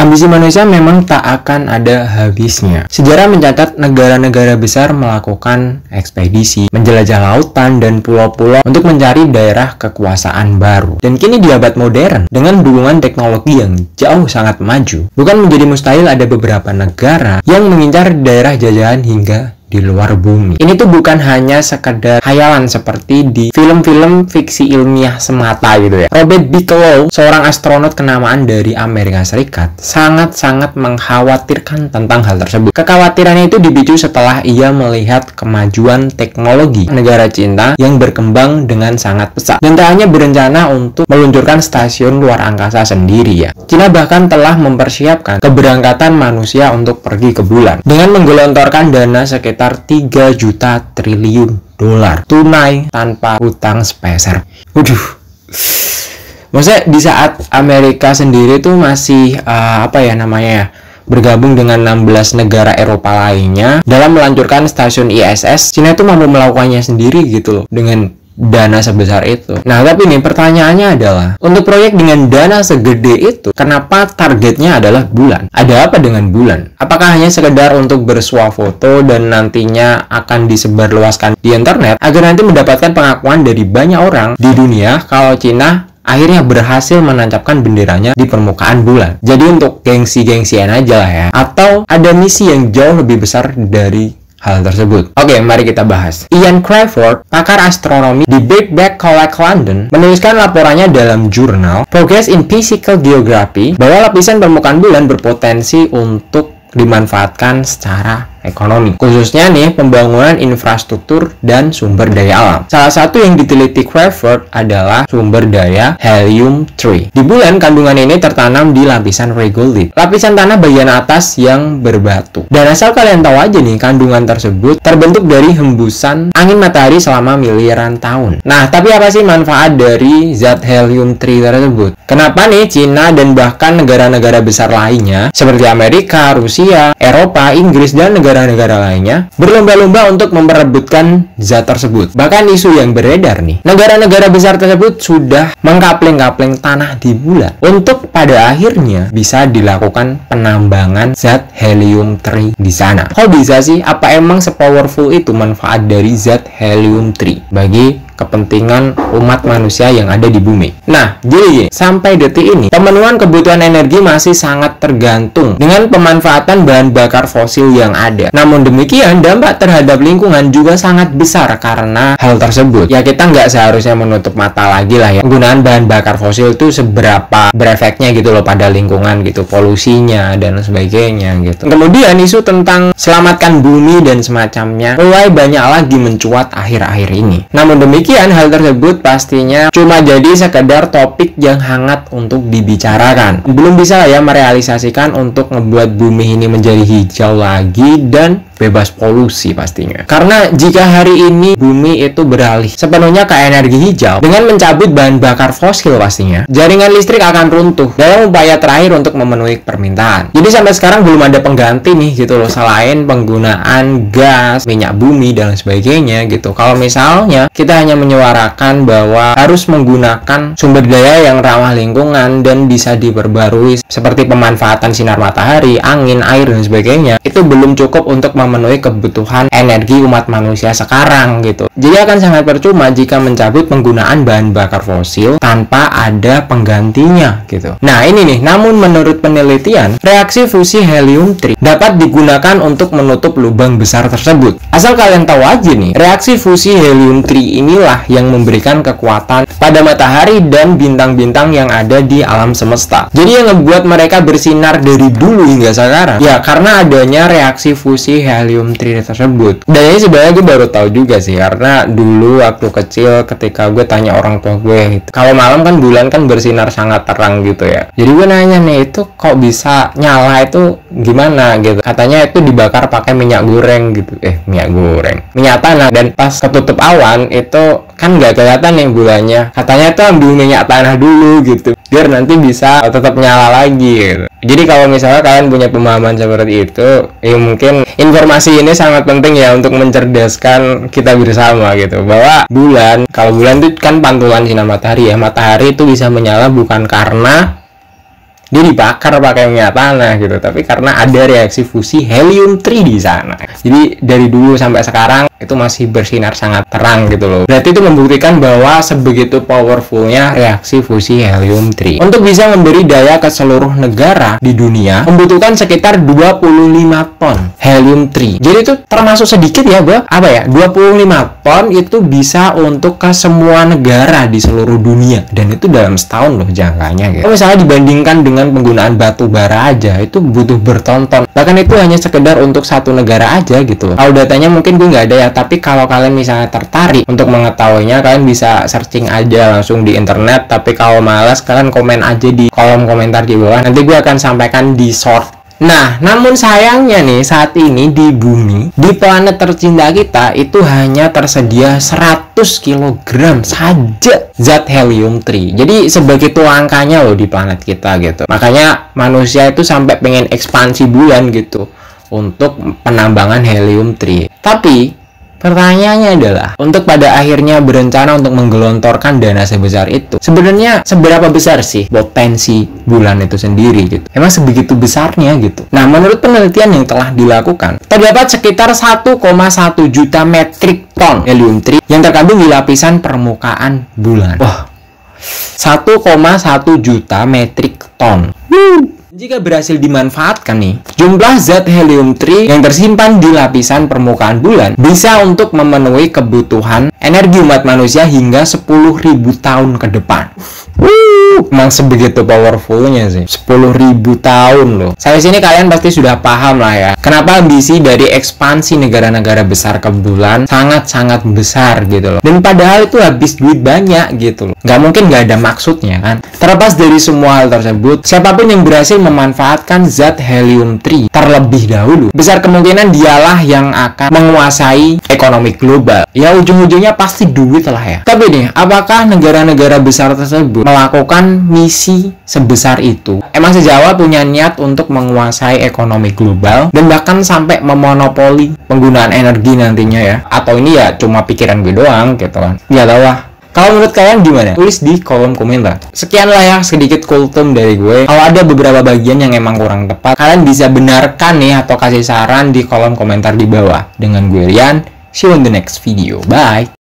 Ambisi manusia memang tak akan ada habisnya. Sejarah mencatat negara-negara besar melakukan ekspedisi, menjelajah lautan dan pulau-pulau untuk mencari daerah kekuasaan baru. Dan kini di abad modern, dengan dukungan teknologi yang jauh sangat maju, bukan menjadi mustahil ada beberapa negara yang mengincar daerah jajahan hingga di luar bumi. Ini tuh bukan hanya sekedar khayalan seperti di film-film fiksi ilmiah semata gitu ya. Robert Bigelow, seorang astronot kenamaan dari Amerika Serikat, sangat-sangat mengkhawatirkan tentang hal tersebut. Kekhawatirannya itu dipicu setelah ia melihat kemajuan teknologi negara Cina yang berkembang dengan sangat pesat. Dan tak hanya berencana untuk meluncurkan stasiun luar angkasa sendiri ya. Cina bahkan telah mempersiapkan keberangkatan manusia untuk pergi ke bulan dengan menggelontorkan dana sekitar 3 juta triliun dolar tunai tanpa hutang sepeser. Maksudnya di saat Amerika sendiri tuh masih bergabung dengan 16 negara Eropa lainnya dalam meluncurkan stasiun ISS, Cina itu mampu melakukannya sendiri gitu loh dengan dana sebesar itu. Nah, tapi nih pertanyaannya adalah, untuk proyek dengan dana segede itu, kenapa targetnya adalah bulan? Ada apa dengan bulan? Apakah hanya sekedar untuk bersuah foto dan nantinya akan disebarluaskan di internet agar nanti mendapatkan pengakuan dari banyak orang di dunia kalau Cina akhirnya berhasil menancapkan benderanya di permukaan bulan? Jadi untuk gengsi-gengsian aja lah ya? Atau ada misi yang jauh lebih besar dari hal tersebut? Oke, mari kita bahas. Ian Crawford, pakar astronomi di Birkbeck College London, menuliskan laporannya dalam jurnal Progress in Physical Geography bahwa lapisan permukaan bulan berpotensi untuk dimanfaatkan secara ekonomi, khususnya nih pembangunan infrastruktur dan sumber daya alam. Salah satu yang diteliti Crawford adalah sumber daya helium-3. Di bulan, kandungan ini tertanam di lapisan regolith, lapisan tanah bagian atas yang berbatu. Dan asal kalian tahu aja nih, kandungan tersebut terbentuk dari hembusan angin matahari selama miliaran tahun. Nah, tapi apa sih manfaat dari zat helium-3 tersebut? Kenapa nih Cina dan bahkan negara-negara besar lainnya seperti Amerika, Rusia, Eropa, Inggris, dan negara-negara lainnya berlomba-lomba untuk memperebutkan zat tersebut? Bahkan isu yang beredar nih, negara-negara besar tersebut sudah mengkapling-kapling tanah di bulan untuk pada akhirnya bisa dilakukan penambangan zat helium-3 di sana. Kok bisa sih? Apa emang sepowerful itu manfaat dari zat helium-3 bagi kepentingan umat manusia yang ada di bumi? Nah, jadi sampai detik ini pemenuhan kebutuhan energi masih sangat tergantung dengan pemanfaatan bahan bakar fosil yang ada. Namun demikian, dampak terhadap lingkungan juga sangat besar karena hal tersebut. Ya, kita nggak seharusnya menutup mata lagi lah ya, penggunaan bahan bakar fosil itu seberapa berefeknya gitu loh pada lingkungan gitu, polusinya dan sebagainya gitu. Kemudian isu tentang selamatkan bumi dan semacamnya mulai banyak lagi mencuat akhir-akhir ini. Namun demikian, hal tersebut pastinya cuma jadi sekedar topik yang hangat untuk dibicarakan. Belum bisa ya merealisasikan untuk ngebuat bumi ini menjadi hijau lagi dan bebas polusi pastinya. Karena jika hari ini bumi itu beralih sepenuhnya ke energi hijau dengan mencabut bahan bakar fosil, pastinya jaringan listrik akan runtuh dalam upaya terakhir untuk memenuhi permintaan. Jadi sampai sekarang belum ada pengganti nih gitu loh, selain penggunaan gas, minyak bumi dan sebagainya gitu. Kalau misalnya kita hanya menyuarakan bahwa harus menggunakan sumber daya yang ramah lingkungan dan bisa diperbarui seperti pemanfaatan sinar matahari, angin, air dan sebagainya, itu belum cukup untuk memenuhi kebutuhan energi umat manusia sekarang gitu. Jadi akan sangat percuma jika mencabut penggunaan bahan bakar fosil tanpa ada penggantinya gitu. Nah ini nih, namun menurut penelitian, reaksi fusi helium-3 dapat digunakan untuk menutup lubang besar tersebut. Asal kalian tahu aja nih, reaksi fusi helium-3 inilah yang memberikan kekuatan pada matahari dan bintang-bintang yang ada di alam semesta. Jadi yang ngebuat mereka bersinar dari dulu hingga sekarang, ya karena adanya reaksi fusi helium-3 tersebut. Dan ini sebenarnya gue baru tahu juga sih, karena dulu waktu kecil ketika gue tanya orang tua gue gitu, kalau malam kan bulan kan bersinar sangat terang gitu ya. Jadi gue nanya nih, itu kok bisa nyala itu gimana gitu. Katanya itu dibakar pakai minyak goreng gitu. Minyak tanah. Dan pas ketutup awan itu kan nggak kelihatan nih bulannya. Katanya tuh ambil minyak tanah dulu gitu, biar nanti bisa tetap nyala lagi gitu. Jadi kalau misalnya kalian punya pemahaman seperti itu, ya mungkin informasi ini sangat penting ya untuk mencerdaskan kita bersama gitu, bahwa kalau bulan itu kan pantulan sinar matahari ya, matahari itu bisa menyala bukan karena dia dibakar pakai minyak tanah gitu, tapi karena ada reaksi fusi helium-3 di sana. Jadi dari dulu sampai sekarang itu masih bersinar sangat terang gitu loh. Berarti itu membuktikan bahwa sebegitu powerfulnya reaksi fusi helium-3. Untuk bisa memberi daya ke seluruh negara di dunia membutuhkan sekitar 25 ton helium-3. Jadi itu termasuk sedikit ya, Bro. Apa ya? 25 ton itu bisa untuk ke semua negara di seluruh dunia, dan itu dalam setahun loh jangkanya gitu. Kalau misalnya dibandingkan dengan penggunaan batu bara aja, itu butuh bertonton. Bahkan itu hanya sekedar untuk satu negara aja gitu loh. Kalau datanya mungkin gue nggak ada ya, tapi kalau kalian misalnya tertarik untuk mengetahuinya, kalian bisa searching aja langsung di internet. Tapi kalau malas, kalian komen aja di kolom komentar di bawah, nanti gue akan sampaikan di short. Nah, namun sayangnya nih, saat ini di bumi, di planet tercinta kita, itu hanya tersedia 100 kg saja zat helium-3. Jadi sebegitu langkanya loh di planet kita gitu. Makanya manusia itu sampai pengen ekspansi bulan gitu untuk penambangan helium-3. Tapi pertanyaannya adalah, untuk pada akhirnya berencana untuk menggelontorkan dana sebesar itu, sebenarnya seberapa besar sih potensi bulan itu sendiri gitu? Emang sebegitu besarnya gitu? Nah, menurut penelitian yang telah dilakukan, terdapat sekitar 1,1 juta metrik ton helium-3 yang terkandung di lapisan permukaan bulan. Wah, 1,1 juta metrik ton. Jika berhasil dimanfaatkan nih, jumlah zat helium-3 yang tersimpan di lapisan permukaan bulan bisa untuk memenuhi kebutuhan energi umat manusia hingga 10.000 tahun ke depan. Emang sebegitu powerfulnya sih, 10.000 tahun loh. Sampai sini kalian pasti sudah paham lah ya, kenapa ambisi dari ekspansi negara-negara besar ke bulan sangat-sangat besar gitu loh. Dan padahal itu habis duit banyak gitu loh. Nggak mungkin nggak ada maksudnya kan. Terlepas dari semua hal tersebut, siapapun yang berhasil memanfaatkan zat helium-3 terlebih dahulu, besar kemungkinan dialah yang akan menguasai ekonomi global. Ya ujung-ujungnya pasti duit lah ya. Tapi nih, apakah negara-negara besar tersebut melakukan misi sebesar itu? Emang sejak awal punya niat untuk menguasai ekonomi global dan bahkan sampai memonopoli penggunaan energi nantinya ya? Atau ini ya cuma pikiran gue doang gitu kan? Nggak tahu lah. Kalau menurut kalian gimana? Tulis di kolom komentar. Sekian lah ya sedikit kultum dari gue. Kalau ada beberapa bagian yang emang kurang tepat, kalian bisa benarkan nih atau kasih saran di kolom komentar di bawah. Dengan gue Rian, see you in the next video. Bye!